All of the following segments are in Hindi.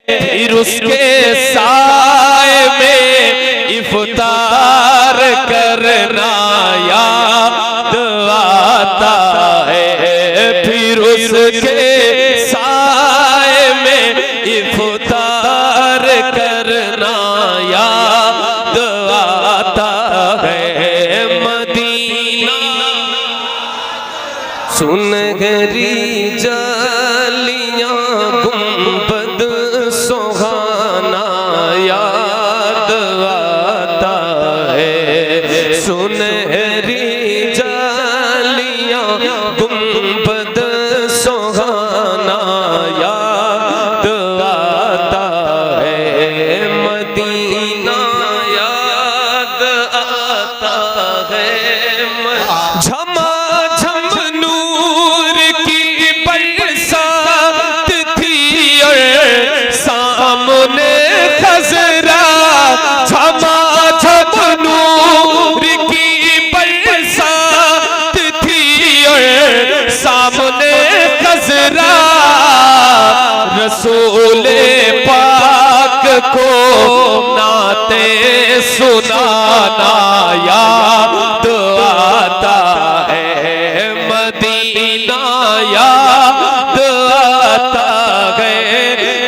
फिर उसके साए में इफ्तार करना याद आता है। फिर उसके साए में इफ्तार करना याद आता है। मदीना सुनहरी जालियां गुंबद सुहाना याद आता है। सुनहरी जालियां गुंबद सुहाना याद आता है। मदीना याद आता है। झमा रसूले पाक को नाते सुनाना याद आता है। मदीना याद आता है।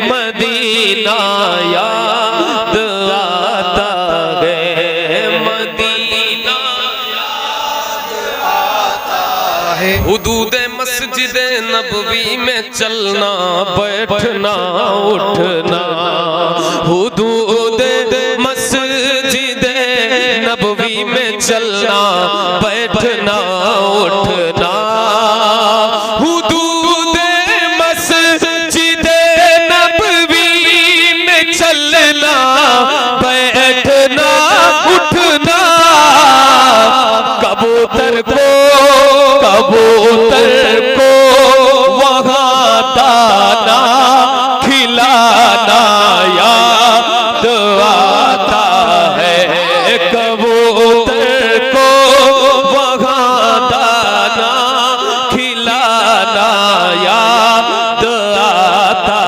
मदीना याद आता है। मदीना याद आता है। हुदूद मस्जिद नबवी में चलना बैठना उठना। हुदूद मस्जिद नबवी में चलना बैठना उठना। हुदूद मस्जिद नबवी में चलना बैठना उठना। कबूतर को वहाँ दाना खिलाना याद आता है। कबूतर को वहाँ दाना खिलाना याद आता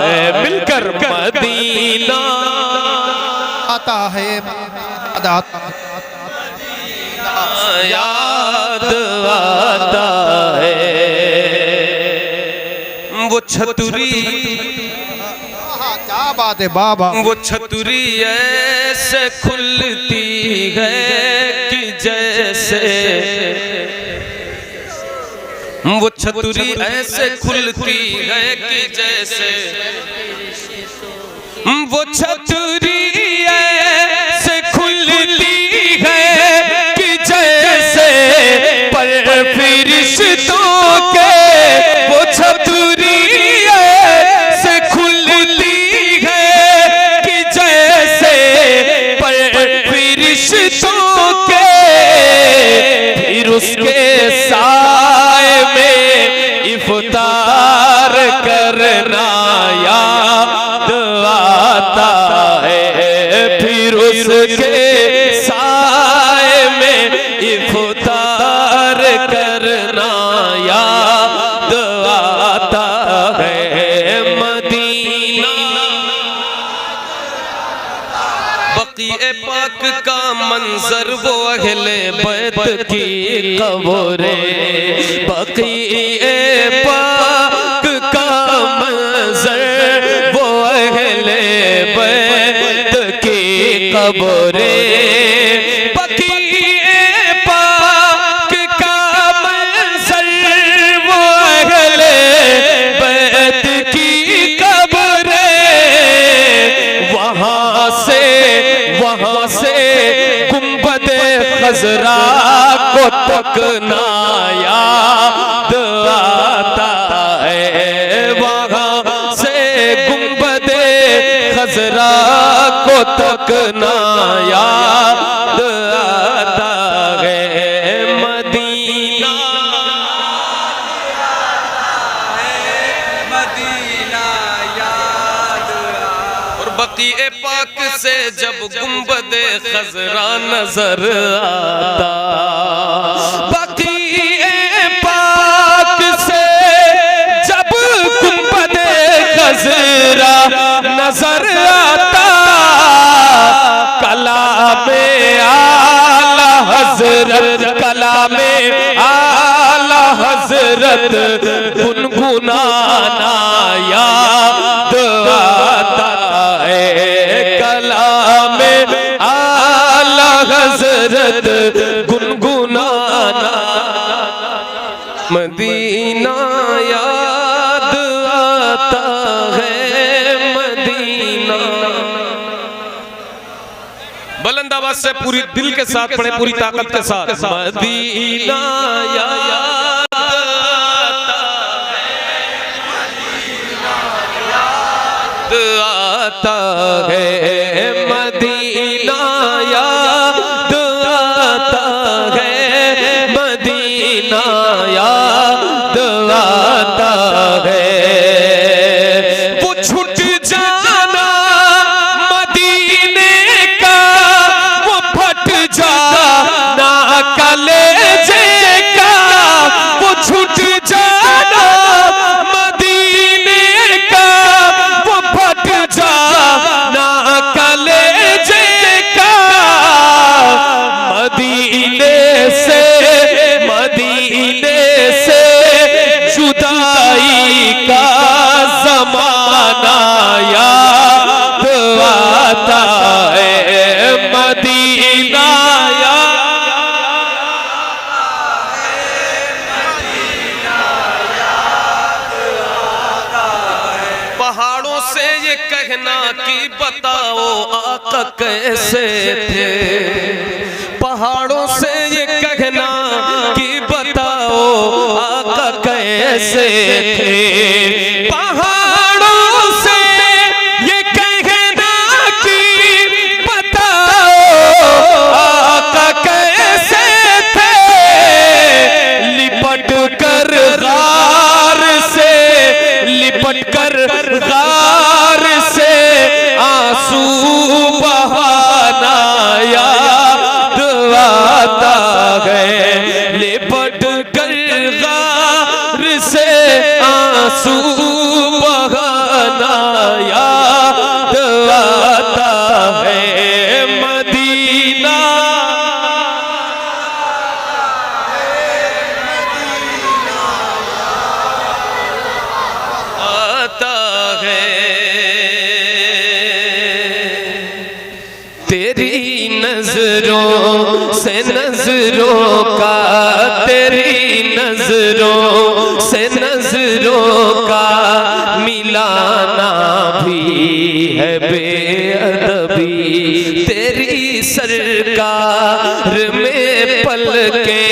है। मिलकर मदीना आता है। याद आता है। वो छतुरी, क्या बात है बाबा। वो छतुरी ऐसे खुलती है कि जैसे, वो छतुरी ऐसे खुलती है कि जैसे, वो छतुरी ऐसे खुलती है कि जैसे, पर फरिश्तों के वो छतुरी ऐसे खुलती है कि जैसे, पर फरिश्तों के फिर उसके साए में इफ्तार करना याद आता है। फिर उसके साए में इफ्तार करना याद आता है। मदीना बक़ीए पाक का मंजर वो अहले बैत की कब्रें। बक़ीए पाक का मंजर वो अहले बैत की कब्रें। खज़रा को तकना याद आता है। वहाँ से गुंबदे खज़रा को तकना याद आता है। मदीना मदीना याद। और बक़ीए पाक से जब गुंबदे खज़रा नजर आता, बक़ीए पाक से जब गुंबदे खज़रा नजर आता, कलामे आला हजरत, कलामे आला हजरत गुनगुनाना याद आता है, कलामे आला हजरत गुनगुनाना मदीना याद आता है, मदीना। बुलंद आवाज से पूरी दिल के साथ पढ़े, पूरी ताकत के साथ। मदीना याद आता है, मदीना याद आता है, मदीना याद आता है। वो छूट जाना मदीने का, वो फट जाना कलेजे का, वो छूट जाना मदीने का, वो फट जाना कलेजे का। मदीने से, मदीने से जुदाई का ज़माना याद आता है, मदीना याद। पहाड़ों से ये कहना कि बताओ आका कैसे थे, पहाड़ों से ये कहना कि बताओ आका कैसे थे, पहाड़ों से ये कहना कि बताओ आका कैसे थे। लिपट कर गार से, लिपट कर गार से आंसू बहाना याद आता है, लिपट कर गार से आंसू बहाना याद आता है, मदीना। आता है तेरी नजरों से नजरों का, तेरी नजरों से नजरों का मिलाना भी है बेअदबी, तेरी सरकार में पलके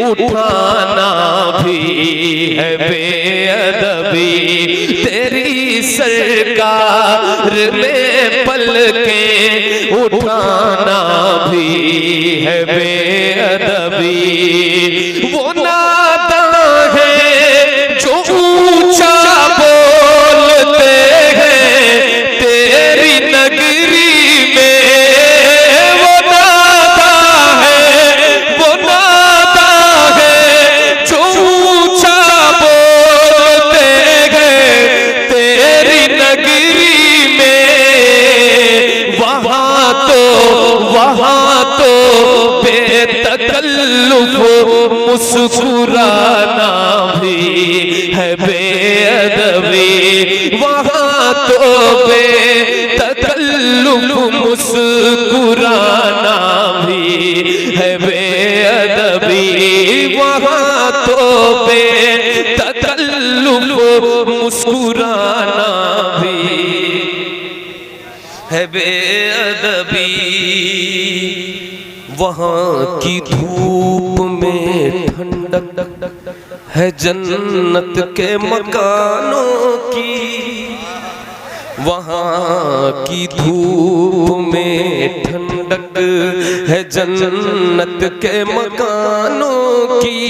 उठाना भी है बेअदबी, तेरी सरकार में पलके उठाना भी है बेअदबी। वो नादा है जो ऊंचा बोलते हैं तेरी नगरी में, वो नादा है, वो नादा है जो ऊंचा बोलते हैं तेरी नगरी में। वहाँ तो बेतकल्लुफ मुस्कुराना भी है बेअदबी, वहाँ तो बेतकल्लुफ मुस्कुराना भी है बेअदबी, वहाँ तो बेतकल्लुफ मुस्कुराना भी है बेअदबी। वहाँ की धूप में ठंडक है जन्नत के मकानों की, वहाँ की धूप में ठंडक है जन्नत के मकानों की,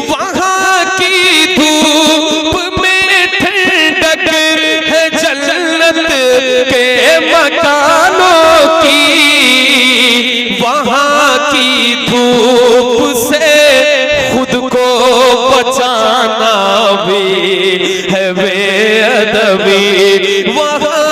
वहाँ की धूप में ठंडक है जन्नत के मकानों की, वहाँ की धूप से खुद को बचाना भी है बेअदबी, वहाँ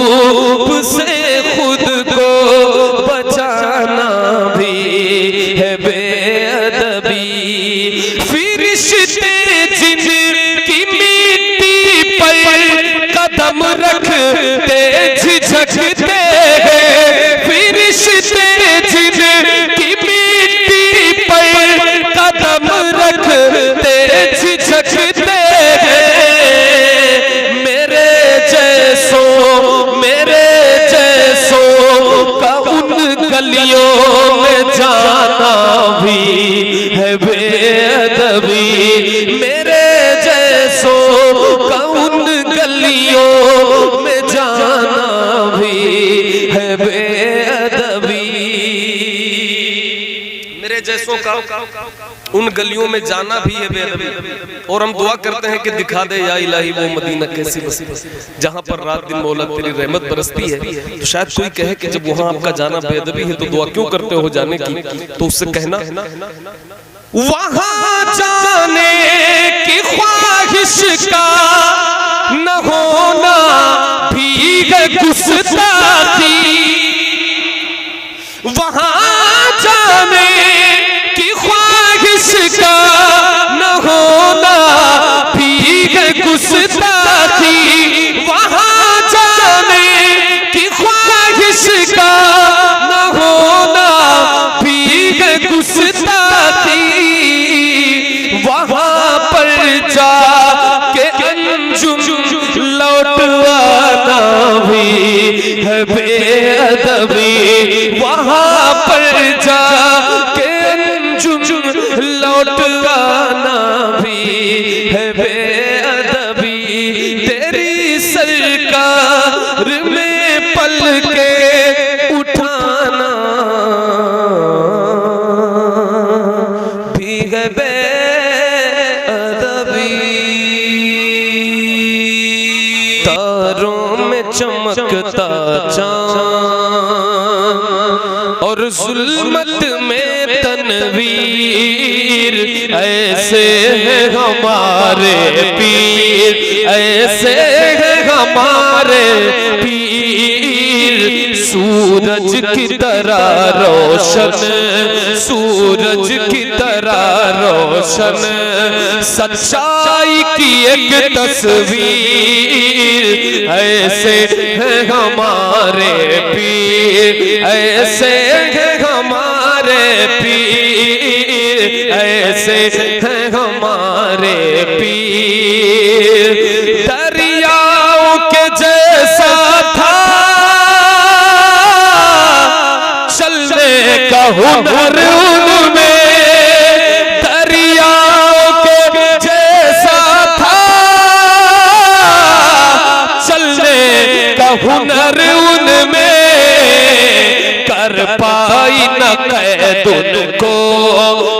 धूप से खुद को बचाना भी है बेअदबी। फरिश्ते जिनकी मिट्टी पर कदम रखते झिझकते हैं, फरिश्ते जिनकी मिट्टी पर कदम रखते झिझकते हैं, का उन गलियों में जाना भी है बेअदबी। मेरे जैसों का उन गलियों में जाना भी है बेअदबी। मेरे जैसों का उन गलियों में जाना भी है बेअदबी। और हम दुआ करते हैं कि दिखा दे या इलाही वो मदीना कैसी बसी जहां पर रात दिन मौला तेरी रहमत बरसती है। तो शायद कोई कहे कि जब वहां आपका जाना बेअदबी है तो दुआ क्यों करते हो जाने की, तो उससे कहना वहां जाने की ख्वाहिश का न होना भी है गुस्ताखी। वहां जाने की ख्वाहिश का न होना भी है गुस्ताखी। वहां जाने की ख्वाहिश का न होना भी है गुस्ताखी। वहां पर जाके अंजुम लौटवाना भी है बेअदबी। वहां पर जाके अंजुम लौटवाना भी है बेअदबी। तेरी सरकार में पल के उठाना भी है बेअदबी। तारों में चमकता चाँद और जुल्मत में तनवीर, ऐसे हैं हमारे पीर, ऐसे हैं हमारे पीर। सूरज की तरह रोशन, सूरज की तरह रोशन, सच्चाई की एक तस्वीर। ऐसे हैं हमारे पीर, ऐसे हैं हमारे पीर, ऐसे हैं हमारे पीर। दरियाओं के जैसा था चलने का हुनर उनमें, दरियाओं के जैसा था चलने का हुनर उनमें। कर पाई न कैद उनको,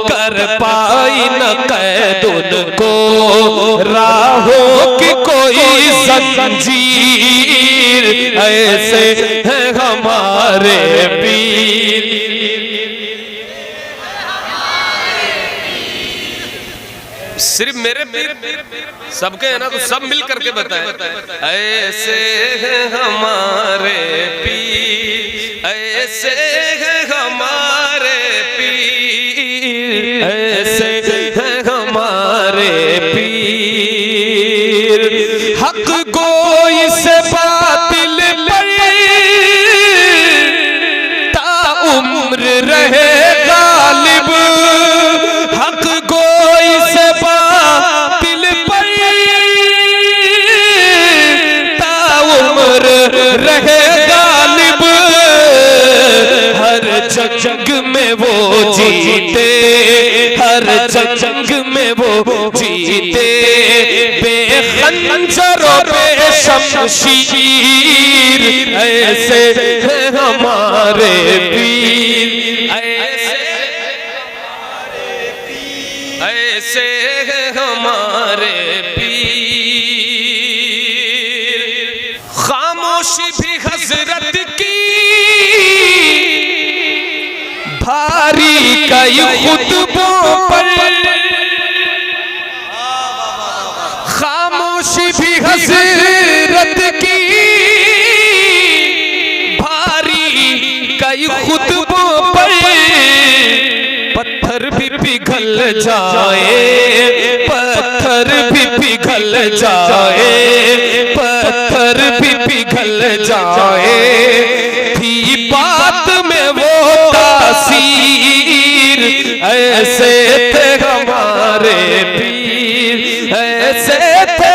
कर पाई न कैद उनको, राहों की कोई जंजीर। ऐसे हैं हमारे पीर। सिर्फ मेरे पीर सबके है ना, तो सब मिल करके बताए। ऐसे हैं हमारे पीर, ऐसे हैं हमारे पीर, ऐसे हैं हमारे पीर। हक गोई से बातिल पर ताउम्र रहे गालिब। हक गोई से बातिल पर ताउम्र रहे गालिब। हर जंग में वो जीते, हर जंग में वो जीते, बेखंजरों पे शमशीर। ऐसे हैं हमारे पीर, ऐसे हैं हमारे पीर। खामोशी भी हजरत की भारी कई खुतबों पर, खामोशी भी हजरत की पिघल जाए, पत्थर भी पिघल जाए, पत्थर भी पिघल जाए। थी बात में वो तासीर, ऐसे थे हमारे पीर, ऐसे थे